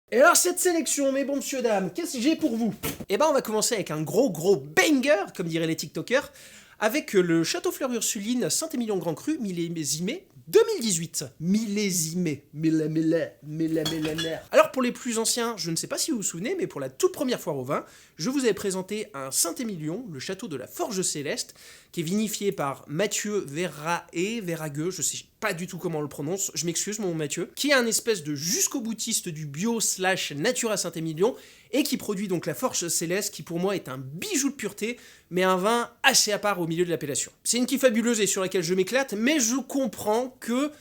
Et alors cette sélection, mes bons monsieur dames, qu'est-ce que j'ai pour vous? Eh ben on va commencer avec un gros banger, comme diraient les TikTokers, avec le Château Fleur Ursuline Saint-Émilion Grand Cru millésimé 2018. Millésimé. Millénaire. Alors pour les plus anciens, je ne sais pas si vous vous souvenez, mais pour la toute première foire au vin, je vous avais présenté un Saint-Émilion, le château de la Forge Céleste, qui est vinifié par Mathieu Verragueux, je sais pas du tout comment on le prononce, je m'excuse mon Mathieu, qui est un espèce de jusqu'au boutiste du bio / nature à Saint-Émilion, et qui produit donc la Forge Céleste, qui pour moi est un bijou de pureté, mais un vin assez à part au milieu de l'appellation. C'est une qui fabuleuse et sur laquelle je m'éclate, mais je comprends que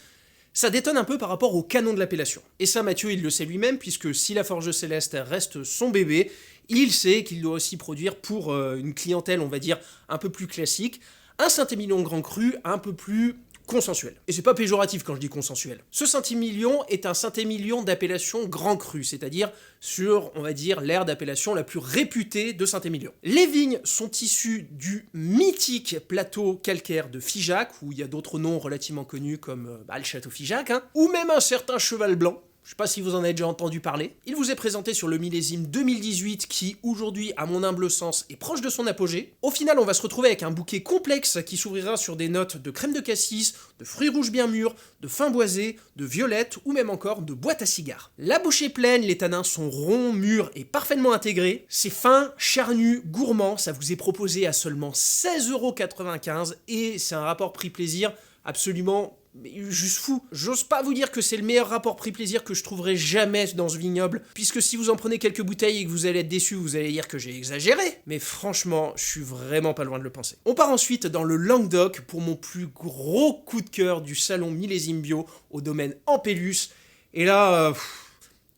ça détonne un peu par rapport au canon de l'appellation. Et ça, Mathieu, il le sait lui-même, puisque si la Forge Céleste reste son bébé, il sait qu'il doit aussi produire pour une clientèle, on va dire, un peu plus classique, un Saint-Émilion Grand Cru un peu plus consensuel. Et c'est pas péjoratif quand je dis consensuel. Ce Saint-Émilion est un Saint-Émilion d'appellation Grand Cru, c'est-à-dire sur, on va dire, l'aire d'appellation la plus réputée de Saint-Émilion. Les vignes sont issues du mythique plateau calcaire de Figeac, où il y a d'autres noms relativement connus comme le château Figeac, ou même un certain cheval blanc. Je sais pas si vous en avez déjà entendu parler. Il vous est présenté sur le millésime 2018 qui, aujourd'hui, à mon humble sens, est proche de son apogée. Au final, on va se retrouver avec un bouquet complexe qui s'ouvrira sur des notes de crème de cassis, de fruits rouges bien mûrs, de fin boisé, de violette ou même encore de boîte à cigares. La bouche est pleine, les tanins sont ronds, mûrs et parfaitement intégrés. C'est fin, charnu, gourmand, ça vous est proposé à seulement 16,95 € et c'est un rapport prix-plaisir absolument... mais juste fou. J'ose pas vous dire que c'est le meilleur rapport prix-plaisir que je trouverai jamais dans ce vignoble, puisque si vous en prenez quelques bouteilles et que vous allez être déçu, vous allez dire que j'ai exagéré. Mais franchement, je suis vraiment pas loin de le penser. On part ensuite dans le Languedoc pour mon plus gros coup de cœur du salon millésime bio au domaine Ampélus. Et là...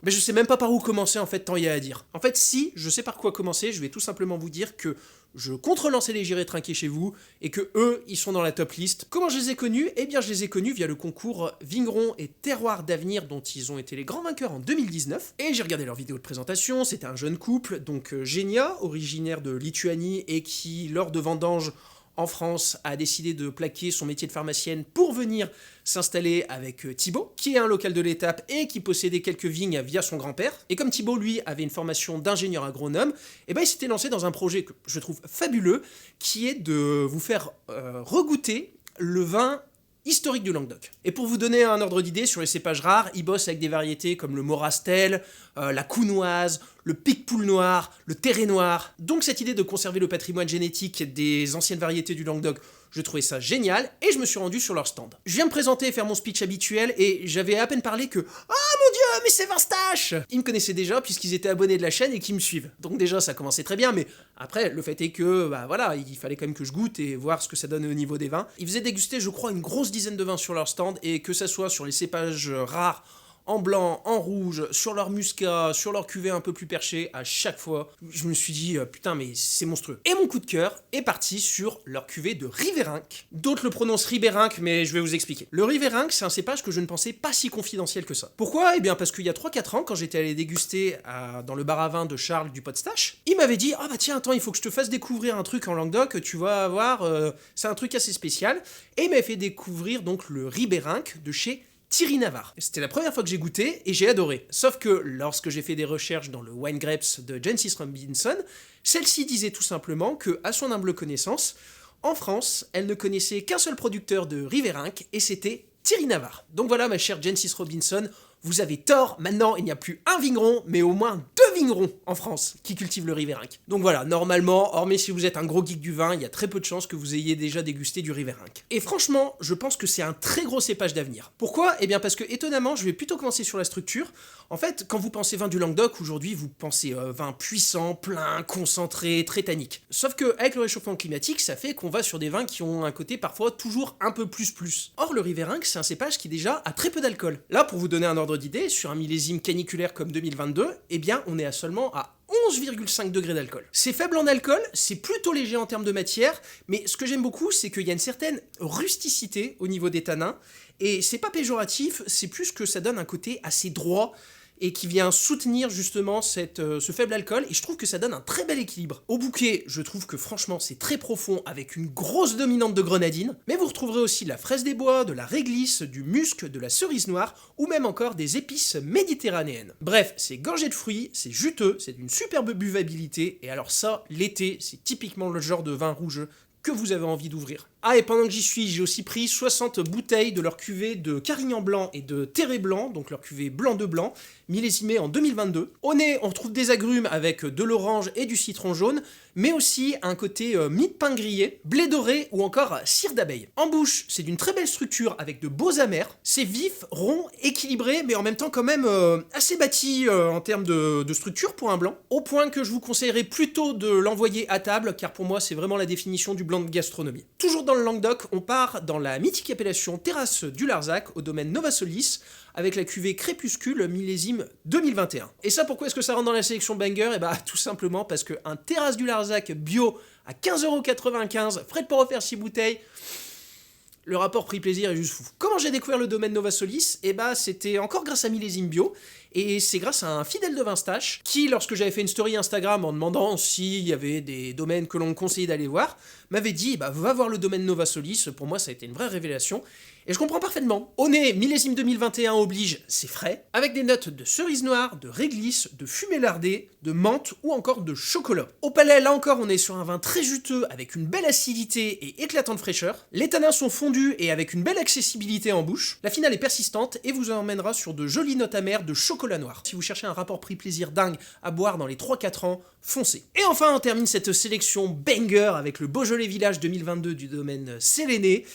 mais je sais même pas par où commencer en fait, tant il y a à dire. En fait, si je sais par quoi commencer, je vais tout simplement vous dire que je compte relancer les J'irai trinquer chez vous et que eux, ils sont dans la top list. Comment je les ai connus? Eh bien, je les ai connus via le concours Vignerons et Terroirs d'avenir dont ils ont été les grands vainqueurs en 2019. Et j'ai regardé leur vidéo de présentation, c'était un jeune couple, donc Genia, originaire de Lituanie et qui, lors de vendanges en France, a décidé de plaquer son métier de pharmacienne pour venir s'installer avec Thibaut, qui est un local de l'étape et qui possédait quelques vignes via son grand-père. Et comme Thibaut, lui, avait une formation d'ingénieur agronome, et ben il s'était lancé dans un projet que je trouve fabuleux, qui est de vous faire regoûter le vin historique du Languedoc. Et pour vous donner un ordre d'idée sur les cépages rares, ils bossent avec des variétés comme le Morastel, la Counoise, le Picpoul noir, le Terré noir. Donc cette idée de conserver le patrimoine génétique des anciennes variétés du Languedoc, je trouvais ça génial et je me suis rendu sur leur stand. Je viens me présenter et faire mon speech habituel et j'avais à peine parlé que « Oh mon dieu, mais c'est Vinstache !» Ils me connaissaient déjà puisqu'ils étaient abonnés de la chaîne et qu'ils me suivent. Donc déjà ça commençait très bien, mais après le fait est que voilà, il fallait quand même que je goûte et voir ce que ça donne au niveau des vins. Ils faisaient déguster je crois une grosse dizaine de vins sur leur stand et que ça soit sur les cépages rares, en blanc, en rouge, sur leur muscat, sur leur cuvée un peu plus perchée, à chaque fois, je me suis dit, putain, mais c'est monstrueux. Et mon coup de cœur est parti sur leur cuvée de Riverinck. D'autres le prononcent Ribérinck, mais je vais vous expliquer. Le Riverinck, c'est un cépage que je ne pensais pas si confidentiel que ça. Pourquoi? Eh bien, parce qu'il y a 3-4 ans, quand j'étais allé déguster dans le bar à vin de Charles du Pot-Stache, il m'avait dit, ah bah tiens, attends, il faut que je te fasse découvrir un truc en Languedoc, tu vas voir, c'est un truc assez spécial. Et il m'a fait découvrir donc le Ribérinck de chez Thierry Navarre. C'était la première fois que j'ai goûté et j'ai adoré. Sauf que lorsque j'ai fait des recherches dans le Wine Grapes de Jancis Robinson, celle-ci disait tout simplement que, à son humble connaissance, en France, elle ne connaissait qu'un seul producteur de Riverinck et c'était Thierry Navarre. Donc voilà, ma chère Jancis Robinson, vous avez tort, maintenant il n'y a plus un vigneron, mais au moins 2 vignerons en France qui cultivent le Riverinck. Donc voilà, normalement, hormis si vous êtes un gros geek du vin, il y a très peu de chances que vous ayez déjà dégusté du Riverinck. Et franchement, je pense que c'est un très gros cépage d'avenir. Pourquoi? Eh bien parce que étonnamment, je vais plutôt commencer sur la structure. En fait, quand vous pensez vin du Languedoc, aujourd'hui vous pensez vin puissant, plein, concentré, très tannique. Sauf que avec le réchauffement climatique, ça fait qu'on va sur des vins qui ont un côté parfois toujours un peu plus. Or le Riverinck, c'est un cépage qui déjà a très peu d'alcool. Là, pour vous donner un ordre d'idée, sur un millésime caniculaire comme 2022, eh bien on est à seulement à 11,5 degrés d'alcool. C'est faible en alcool, c'est plutôt léger en termes de matière, mais ce que j'aime beaucoup, c'est qu'il y a une certaine rusticité au niveau des tanins, et c'est pas péjoratif, c'est plus que ça donne un côté assez droit, et qui vient soutenir justement ce faible alcool, et je trouve que ça donne un très bel équilibre. Au bouquet, je trouve que franchement c'est très profond avec une grosse dominante de grenadine, mais vous retrouverez aussi de la fraise des bois, de la réglisse, du musc, de la cerise noire, ou même encore des épices méditerranéennes. Bref, c'est gorgé de fruits, c'est juteux, c'est d'une superbe buvabilité, et alors ça, l'été, c'est typiquement le genre de vin rouge que vous avez envie d'ouvrir. Ah, et pendant que j'y suis, j'ai aussi pris 60 bouteilles de leur cuvée de Carignan blanc et de Terré blanc, donc leur cuvée blanc de blanc, millésimée en 2022. Au nez, on retrouve des agrumes avec de l'orange et du citron jaune, mais aussi un côté mie de pain grillé, blé doré ou encore cire d'abeille. En bouche, c'est d'une très belle structure avec de beaux amers. C'est vif, rond, équilibré, mais en même temps quand même assez bâti en termes de structure pour un blanc. Au point que je vous conseillerais plutôt de l'envoyer à table, car pour moi c'est vraiment la définition du blanc de gastronomie. Toujours dans le Languedoc, on part dans la mythique appellation Terrasse du Larzac, au domaine Nova Solis, avec la cuvée Crépuscule millésime 2021. Et ça, pourquoi est-ce que ça rentre dans la sélection banger? Et bah tout simplement parce qu'un Terrasse du Larzac bio à 15,95€, frais de port offert 6 bouteilles, le rapport prix-plaisir est juste fou. Comment j'ai découvert le domaine Nova Solis? Et bah c'était encore grâce à Millésime Bio, et c'est grâce à un fidèle de Vinstache qui, lorsque j'avais fait une story Instagram en demandant s'il y avait des domaines que l'on me conseillait d'aller voir, m'avait dit bah va voir le domaine Nova Solis. Pour moi ça a été une vraie révélation, et je comprends parfaitement. Au nez, millésime 2021 oblige, c'est frais, avec des notes de cerise noire, de réglisse, de fumée lardée, de menthe ou encore de chocolat. Au palais, là encore, on est sur un vin très juteux avec une belle acidité et éclatante fraîcheur. Les tanins sont fondus et avec une belle accessibilité en bouche. La finale est persistante et vous emmènera sur de jolies notes amères de chocolat noir. Si vous cherchez un rapport prix-plaisir dingue à boire dans les 3-4 ans, foncez. Et enfin, on termine cette sélection banger avec le Beaujolais Village 2022 du domaine Séléné,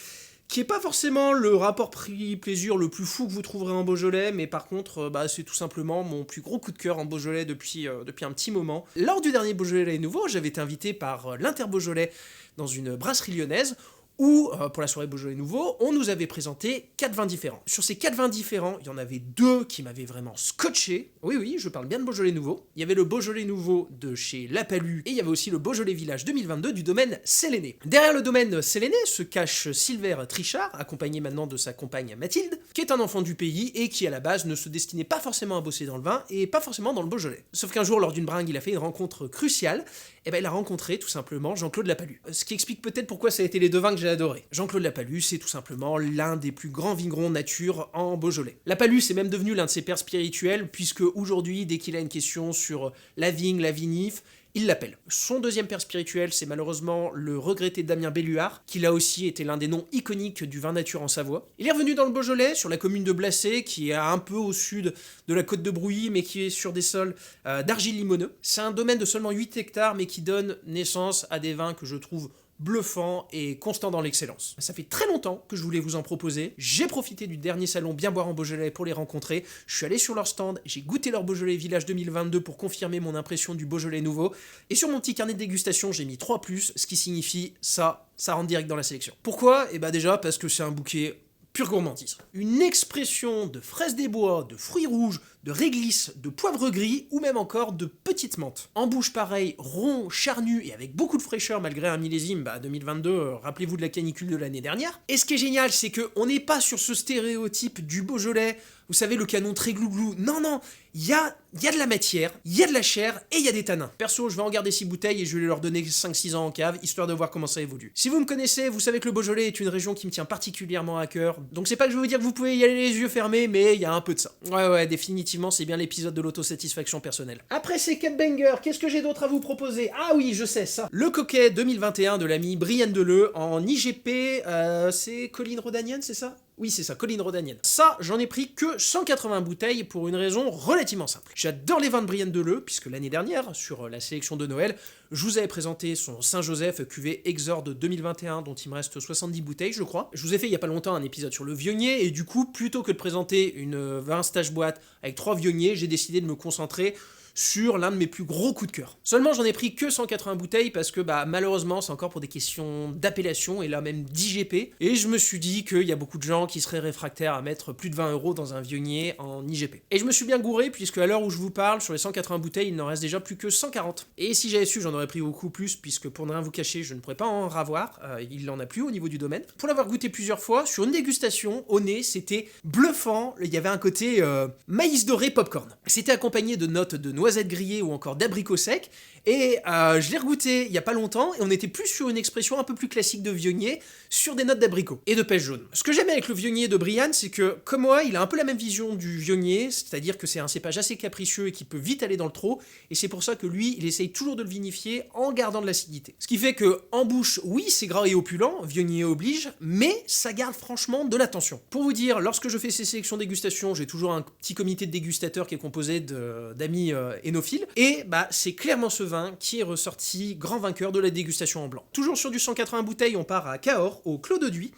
qui est pas forcément le rapport prix-plaisir le plus fou que vous trouverez en Beaujolais, mais par contre, c'est tout simplement mon plus gros coup de cœur en Beaujolais depuis un petit moment. Lors du dernier Beaujolais Nouveau, j'avais été invité par l'Inter-Beaujolais dans une brasserie lyonnaise, où, pour la soirée Beaujolais Nouveau, on nous avait présenté 4 vins différents. Sur ces 4 vins différents, il y en avait 2 qui m'avaient vraiment scotché. Oui, je parle bien de Beaujolais Nouveau. Il y avait le Beaujolais Nouveau de chez La Palue, et il y avait aussi le Beaujolais Village 2022 du domaine Séléné. Derrière le domaine Séléné se cache Silver Trichard, accompagné maintenant de sa compagne Mathilde, qui est un enfant du pays et qui à la base ne se destinait pas forcément à bosser dans le vin, et pas forcément dans le Beaujolais. Sauf qu'un jour, lors d'une bringue, il a fait une rencontre cruciale, et il a rencontré tout simplement Jean-Claude La Palue. Ce qui explique peut-être pourquoi ça a été les 2 vins que j'ai adoré. Jean-Claude La Palue, c'est tout simplement l'un des plus grands vignerons nature en Beaujolais. La Palue, c'est même devenu l'un de ses pères spirituels, puisque aujourd'hui, dès qu'il a une question sur la vigne, la vinif, il l'appelle. Son deuxième père spirituel, c'est malheureusement le regretté Damien Belluard, qui là aussi était l'un des noms iconiques du vin nature en Savoie. Il est revenu dans le Beaujolais, sur la commune de Blacé, qui est un peu au sud de la côte de Brouilly, mais qui est sur des sols d'argile limoneux. C'est un domaine de seulement 8 hectares, mais qui donne naissance à des vins que je trouve bluffant et constant dans l'excellence. Ça fait très longtemps que je voulais vous en proposer. J'ai profité du dernier salon Bien Boire en Beaujolais pour les rencontrer. Je suis allé sur leur stand, j'ai goûté leur Beaujolais Village 2022 pour confirmer mon impression du Beaujolais nouveau. Et sur mon petit carnet de dégustation, j'ai mis 3+, ce qui signifie ça rentre direct dans la sélection. Pourquoi? Et déjà parce que c'est un bouquet pur gourmandisme. Une expression de fraises des bois, de fruits rouges, de réglisse, de poivre gris ou même encore de petites menthes. En bouche pareil, rond, charnu et avec beaucoup de fraîcheur malgré un millésime 2022, rappelez-vous de la canicule de l'année dernière. Et ce qui est génial, c'est qu'on n'est pas sur ce stéréotype du Beaujolais, vous savez, le canon très glouglou. Non, il y a de la matière, il y a de la chair et il y a des tanins. Perso, je vais en garder 6 bouteilles et je vais leur donner 5-6 ans en cave, histoire de voir comment ça évolue. Si vous me connaissez, vous savez que le Beaujolais est une région qui me tient particulièrement à cœur, donc c'est pas que je vais vous dire que vous pouvez y aller les yeux fermés, mais il y a un peu de ça. Ouais, définitivement, c'est bien l'épisode de l'autosatisfaction personnelle. Après ces 4 bangers, qu'est-ce que j'ai d'autre à vous proposer? Ah oui, je sais, ça. Le Coquet 2021 de l'ami Brienne Deleu en IGP, c'est Colline Rodanienne, c'est ça? Oui, c'est ça, Colline Rodanienne. Ça, j'en ai pris que 180 bouteilles pour une raison relativement simple. J'adore les vins de Brienne Deleu, puisque l'année dernière, sur la sélection de Noël, je vous avais présenté son Saint-Joseph cuvée Exorde 2021, dont il me reste 70 bouteilles, je crois. Je vous ai fait il y a pas longtemps un épisode sur le Viognier, et du coup, plutôt que de présenter une 20 stage boîte avec 3 Viogniers, j'ai décidé de me concentrer sur l'un de mes plus gros coups de cœur. Seulement j'en ai pris que 180 bouteilles parce que malheureusement c'est encore pour des questions d'appellation et là même d'IGP, et je me suis dit qu'il y a beaucoup de gens qui seraient réfractaires à mettre plus de 20 € dans un Viognier en IGP. Et je me suis bien gouré puisque à l'heure où je vous parle, sur les 180 bouteilles, il n'en reste déjà plus que 140. Et si j'avais su, j'en aurais pris beaucoup plus puisque pour ne rien vous cacher, je ne pourrais pas en ravoir, il n'en a plus au niveau du domaine. Pour l'avoir goûté plusieurs fois, sur une dégustation, au nez, c'était bluffant, il y avait un côté maïs doré popcorn. C'était accompagné de notes de noisettes grillées ou encore d'abricots secs, et je l'ai regoûté il y a pas longtemps, et on était plus sur une expression un peu plus classique de Viognier, sur des notes d'abricot et de pêche jaune. Ce que j'aime avec le Viognier de Brian, c'est que, comme moi, il a un peu la même vision du Viognier, c'est-à-dire que c'est un cépage assez capricieux et qui peut vite aller dans le trop, et c'est pour ça que lui, il essaye toujours de le vinifier en gardant de l'acidité. Ce qui fait que, en bouche, oui, c'est gras et opulent, Viognier oblige, mais ça garde franchement de l'attention. Pour vous dire, lorsque je fais ces sélections dégustation, j'ai toujours un petit comité de dégustateurs qui est composé d'amis hénophiles, et c'est clairement ce vin qui est ressorti grand vainqueur de la dégustation en blanc. Toujours sur du 180 bouteilles, on part à Cahors, au Clos de Duy,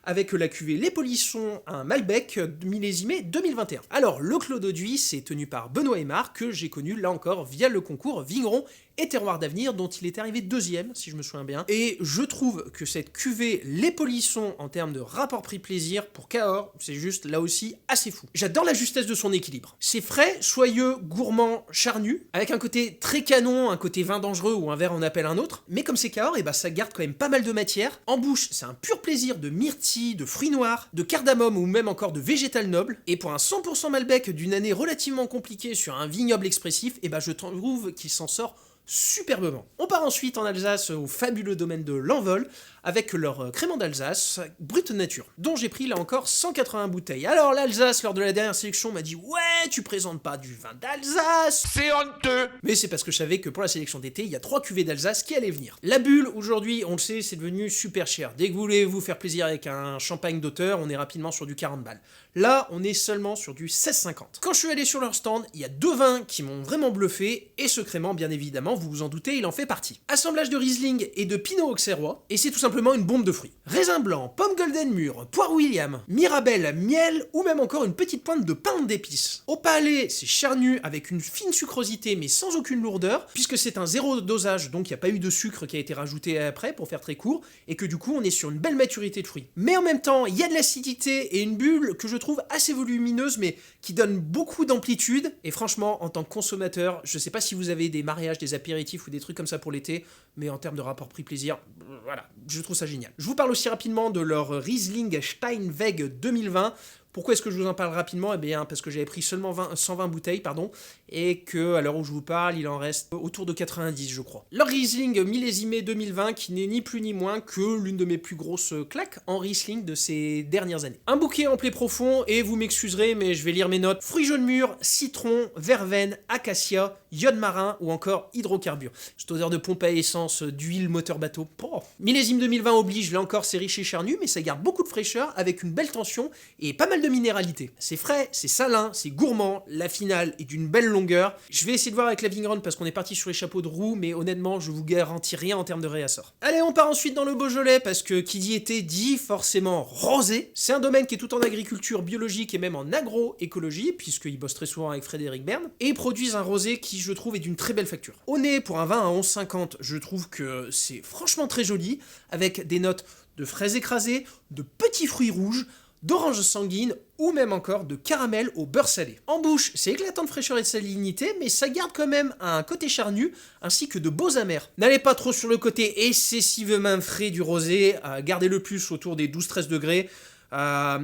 avec la cuvée Les Polissons, un Malbec millésimé 2021. Alors, le Clos de Duy, c'est tenu par Benoît Aymar, que j'ai connu là encore via le concours Vigneron et Terroir d'Avenir, dont il est arrivé 2e, si je me souviens bien. Et je trouve que cette cuvée Les Polissons, en termes de rapport prix-plaisir, pour Cahors, c'est juste, là aussi, assez fou. J'adore la justesse de son équilibre. C'est frais, soyeux, gourmand, charnu, avec un côté très canon, un côté vin dangereux ou un verre en appelle un autre, mais comme c'est Cahors, ça garde quand même pas mal de matière. En bouche, c'est un pur plaisir de myrtille, de fruits noirs, de cardamome ou même encore de végétal noble, et pour un 100% Malbec d'une année relativement compliquée sur un vignoble expressif, je trouve qu'il s'en sort superbement. On part ensuite en Alsace au fabuleux domaine de l'Envol avec leur crément d'Alsace, brute nature, dont j'ai pris là encore 180 bouteilles. Alors l'Alsace, lors de la dernière sélection, m'a dit « Ouais, tu présentes pas du vin d'Alsace !» C'est honteux. Mais c'est parce que je savais que pour la sélection d'été, il y a 3 cuvées d'Alsace qui allaient venir. La bulle, aujourd'hui, on le sait, c'est devenu super cher. Dès que vous voulez vous faire plaisir avec un champagne d'auteur, on est rapidement sur du 40 balles. Là, on est seulement sur du 16,50. Quand je suis allé sur leur stand, il y a 2 vins qui m'ont vraiment bluffé, et ce crément, bien évidemment, vous vous en doutez, il en fait partie. Assemblage de Riesling et de Pinot Auxerrois, et c'est tout simplement une bombe de fruits. Raisin blanc, pomme golden mûre, poire William, mirabelle, miel, ou même encore une petite pointe de pain d'épices. Au palais, c'est charnu avec une fine sucrosité, mais sans aucune lourdeur, puisque c'est un zéro dosage, donc il n'y a pas eu de sucre qui a été rajouté après, pour faire très court, et que du coup, on est sur une belle maturité de fruits. Mais en même temps, il y a de l'acidité et une bulle que je trouve assez volumineuse, mais qui donne beaucoup d'amplitude, et franchement, en tant que consommateur, je sais pas si vous avez des mariages, des apéritifs ou des trucs comme ça pour l'été, mais en termes de rapport prix-plaisir, voilà, je trouve ça génial. Je vous parle aussi rapidement de leur Riesling Steinweg 2020. Pourquoi est-ce que je vous en parle rapidement ? Eh bien, parce que j'avais pris seulement 120 bouteilles, et que, à l'heure où je vous parle, il en reste autour de 90, je crois. Leur Riesling millésimé 2020, qui n'est ni plus ni moins que l'une de mes plus grosses claques en Riesling de ces dernières années. Un bouquet amplé profond, et vous m'excuserez, mais je vais lire mes notes. Fruits jaunes mûrs, citron, verveine, acacia, iode marin ou encore hydrocarbures. Cette odeur de pompe à essence, d'huile moteur bateau. Millésime 2020 oblige, là encore c'est riche et charnu, mais ça garde beaucoup de fraîcheur avec une belle tension et pas mal de minéralité. C'est frais, c'est salin, c'est gourmand, la finale est d'une belle longueur. Je vais essayer de voir avec la vigneronne parce qu'on est parti sur les chapeaux de roue, mais honnêtement je vous garantis rien en termes de réassort. Allez, on part ensuite dans le Beaujolais parce que qui dit été dit forcément rosé. C'est un domaine qui est tout en agriculture biologique et même en agroécologie, puisqu'ils bossent très souvent avec Frédéric Bern, et ils produisent un rosé qui je trouve est d'une très belle facture. Au nez, pour un vin à 11,50, je trouve que c'est franchement très joli, avec des notes de fraises écrasées, de petits fruits rouges, d'orange sanguine ou même encore de caramel au beurre salé. En bouche, c'est éclatant de fraîcheur et de salinité, mais ça garde quand même un côté charnu ainsi que de beaux amers. N'allez pas trop sur le côté excessivement frais du rosé, gardez-le plus autour des 12-13 degrés,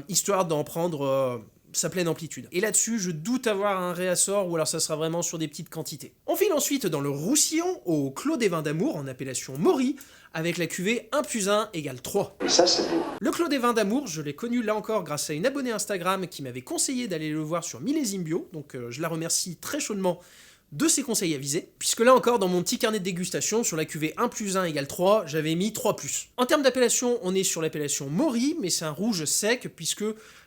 histoire d'en prendre sa pleine amplitude. Et là-dessus, je doute avoir un réassort ou alors ça sera vraiment sur des petites quantités. On file ensuite dans le Roussillon au Clos des Vins d'Amour en appellation Maury, avec la cuvée 1 + 1 = 3. Et ça, c'est beau. Le Clos des Vins d'Amour, je l'ai connu là encore grâce à une abonnée Instagram qui m'avait conseillé d'aller le voir sur Millésime Bio, donc je la remercie très chaudement de ses conseils avisés, puisque là encore, dans mon petit carnet de dégustation, sur la cuvée 1 + 1 = 3, j'avais mis 3+. En termes d'appellation, on est sur l'appellation Maury, mais c'est un rouge sec, puisque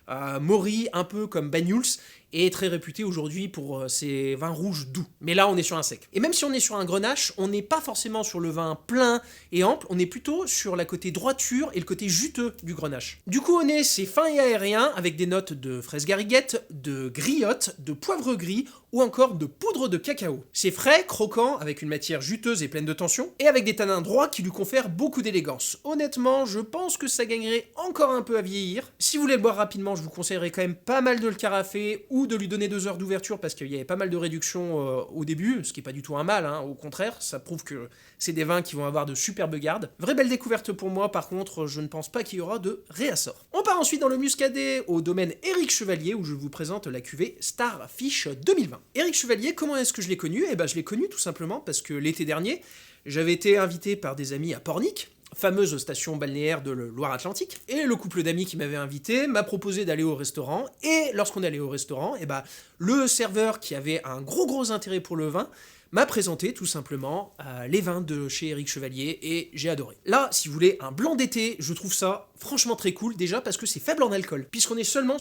Maury, un peu comme Banyuls, est très réputé aujourd'hui pour ses vins rouges doux. Mais là, on est sur un sec. Et même si on est sur un grenache, on n'est pas forcément sur le vin plein et ample, on est plutôt sur la côté droiture et le côté juteux du grenache. Du coup, au nez, c'est fin et aérien, avec des notes de fraise gariguette, de griotte, de poivre gris, ou encore de poudre de cacao. C'est frais, croquant, avec une matière juteuse et pleine de tension, et avec des tanins droits qui lui confèrent beaucoup d'élégance. Honnêtement, je pense que ça gagnerait encore un peu à vieillir. Si vous voulez le boire rapidement, je vous conseillerais quand même pas mal de le carafer, ou de lui donner 2 heures d'ouverture, parce qu'il y avait pas mal de réduction au début, ce qui est pas du tout un mal, hein, au contraire, ça prouve que c'est des vins qui vont avoir de superbes gardes. Vraie belle découverte pour moi, par contre, je ne pense pas qu'il y aura de réassort. On part ensuite dans le muscadet, au domaine Éric Chevalier, où je vous présente la cuvée Starfish 2020. Éric Chevalier, comment est-ce que je l'ai connu ? Eh ben, je l'ai connu tout simplement parce que l'été dernier, j'avais été invité par des amis à Pornic, fameuse station balnéaire de Loire-Atlantique, et le couple d'amis qui m'avait invité m'a proposé d'aller au restaurant, et lorsqu'on est allé au restaurant, eh ben, le serveur qui avait un gros intérêt pour le vin m'a présenté tout simplement les vins de chez Éric Chevalier, et j'ai adoré. Là, si vous voulez un blanc d'été, je trouve ça franchement très cool, déjà parce que c'est faible en alcool, puisqu'on est seulement...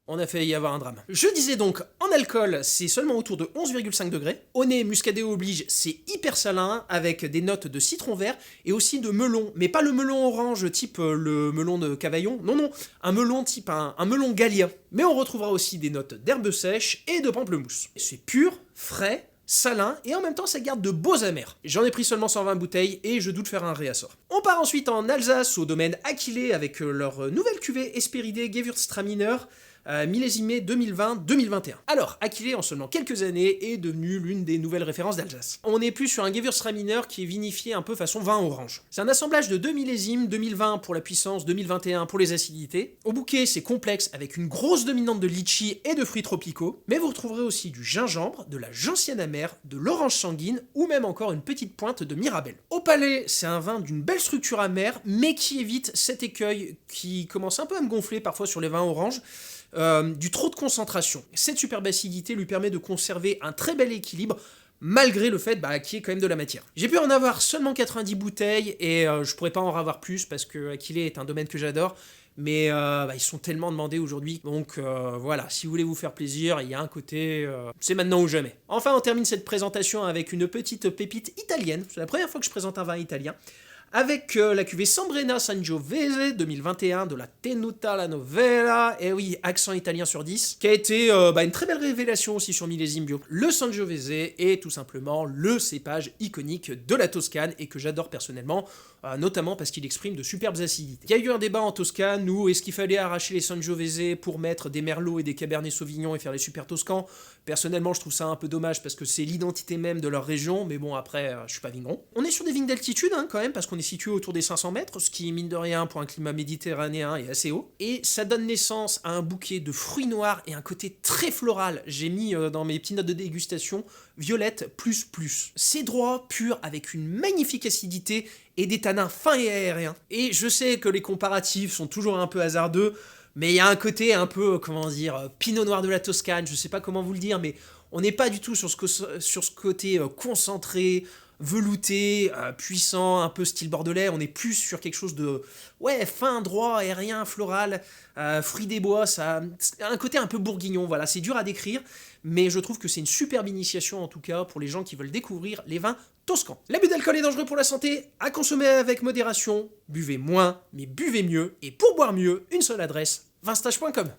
On a failli y avoir un drame. Je disais donc, en alcool, c'est seulement autour de 11,5 degrés. Au nez, muscadet oblige, c'est hyper salin, avec des notes de citron vert et aussi de melon. Mais pas le melon orange type le melon de Cavaillon, non, un melon type un melon Gallia. Mais on retrouvera aussi des notes d'herbe sèche et de pamplemousse. C'est pur, frais, salin, et en même temps ça garde de beaux amers. J'en ai pris seulement 120 bouteilles et je doute faire un réassort. On part ensuite en Alsace, au domaine Aquilé, avec leur nouvelle cuvée Hespéridé Gewürztraminer, millésimé 2020-2021. Alors, Aquilé, en seulement quelques années, est devenu l'une des nouvelles références d'Alsace. On n'est plus sur un Gewürztraminer qui est vinifié un peu façon vin orange. C'est un assemblage de 2 millésimes, 2020 pour la puissance, 2021 pour les acidités. Au bouquet, c'est complexe, avec une grosse dominante de litchi et de fruits tropicaux, mais vous retrouverez aussi du gingembre, de la gentiane amère, de l'orange sanguine, ou même encore une petite pointe de mirabelle. Au palais, c'est un vin d'une belle structure amère, mais qui évite cet écueil qui commence un peu à me gonfler parfois sur les vins oranges, du trop de concentration. Cette superbe acidité lui permet de conserver un très bel équilibre, malgré le fait qu'il y ait quand même de la matière. J'ai pu en avoir seulement 90 bouteilles, et je pourrais pas en avoir plus, parce que Aquilé est un domaine que j'adore, mais ils sont tellement demandés aujourd'hui, donc voilà, si vous voulez vous faire plaisir, il y a un côté, c'est maintenant ou jamais. Enfin, on termine cette présentation avec une petite pépite italienne, c'est la première fois que je présente un vin italien, avec la cuvée Sambrena Sangiovese 2021 de la Tenuta la Novella, et oui, accent italien sur 10, qui a été une très belle révélation aussi sur millésime bio. Le Sangiovese est tout simplement le cépage iconique de la Toscane, et que j'adore personnellement, notamment parce qu'il exprime de superbes acidités. Il y a eu un débat en Toscane où est-ce qu'il fallait arracher les Sangiovese pour mettre des Merlots et des Cabernet Sauvignon et faire les super Toscans. Personnellement, je trouve ça un peu dommage parce que c'est l'identité même de leur région, mais bon, après, je suis pas vigneron. On est sur des vignes d'altitude, quand même, parce qu'on est situé autour des 500 mètres, ce qui, mine de rien, pour un climat méditerranéen, est assez haut. Et ça donne naissance à un bouquet de fruits noirs et un côté très floral. J'ai mis dans mes petites notes de dégustation violette plus. C'est droit, pur, avec une magnifique acidité et des tanins fins et aériens. Et je sais que les comparatifs sont toujours un peu hasardeux, mais il y a un côté un peu, pinot noir de la Toscane, je sais pas comment vous le dire, mais on n'est pas du tout sur ce côté concentré, velouté, puissant, un peu style bordelais. On est plus sur quelque chose de fin, droit, aérien, floral, fruit des bois, ça a un côté un peu bourguignon, voilà, c'est dur à décrire, mais je trouve que c'est une superbe initiation en tout cas pour les gens qui veulent découvrir les vins toscans. L'abus d'alcool est dangereux pour la santé, à consommer avec modération, buvez moins, mais buvez mieux, et pour boire mieux, une seule adresse, vinstage.com.